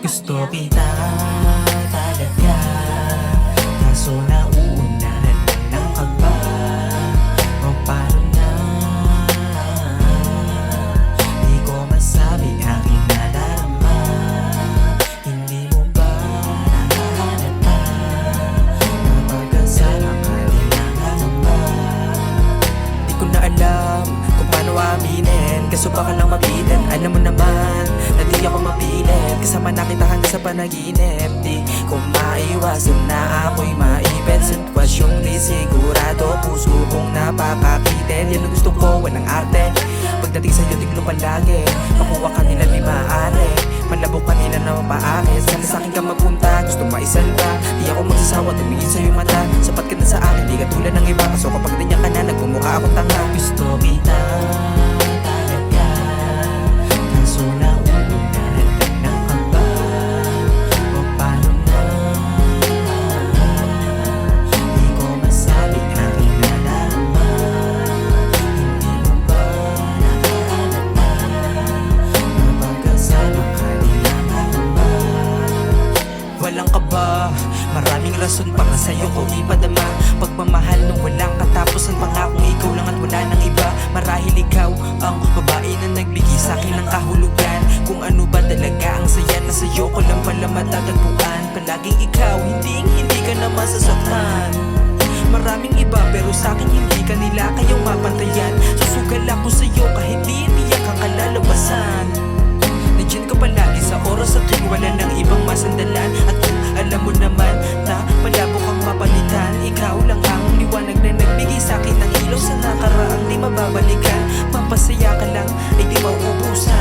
Gusto kita talaga, kaso nauunahan lang ng kaba. O paano na, di ko masabi aking nadarama. Hindi mo ba nahahalata kapag kasama ka din ang kasama? Di ko na alam kung paano aminin, kaso baka lang mabitin. Alam mo naman na di ako mapilit, kasama na kita hanggang sa panaginip. Di ko maiwasan na ako'y maipit, sitwasyong di sigurado, puso kong napakakitin. Yan ang gusto ko, walang arte. Pagdating sa'yo tiglo palagi, makuha ka nila di maaari, malabok ka nila na mapaakit. Sana sa'kin ka magpunta, gusto maisalba. Di ako magsasawa, tumingin sa'yo mata. Sapat ka na sa akin, di ka tulad ng iba. Kaso kapag ganyan ka na, nagmumukha akong tanga. Gusto kita talaga, kaso nauunahan lang ng kaba. O paano na, di ko masabi aking nadarama. Hindi mo ba nahahalata kapag kasama ka din ang kasama? Walang kaba, maraming rason para sa'yo ko ipadama. Pagmamahal nung walang katapusan, pangakong ikaw lang at wala nang iba. Marahil ikaw ang babae na nagbigay sa'kin ng kahulugan. Kung ano ba talaga ang saya na sa'yo ko lang pala matatagpuan. Palaging ikaw, hindi ka na masasaktan. Maraming iba pero sa'kin hindi ka nila kayang mapantayan. Susugal ako sa'yo kahit di iniyak ang kalalabasan. Nandiyan ka palagi sa oras at tuwing wala ng ibang masandalan. At kung alam mo naman na malabo kang mapalitan, ikaw lang ang liwanag na nagbigay sa'kin ng ilaw sa nakaraang di mababalikan. Mapasaya ka lang ay di mauubusan.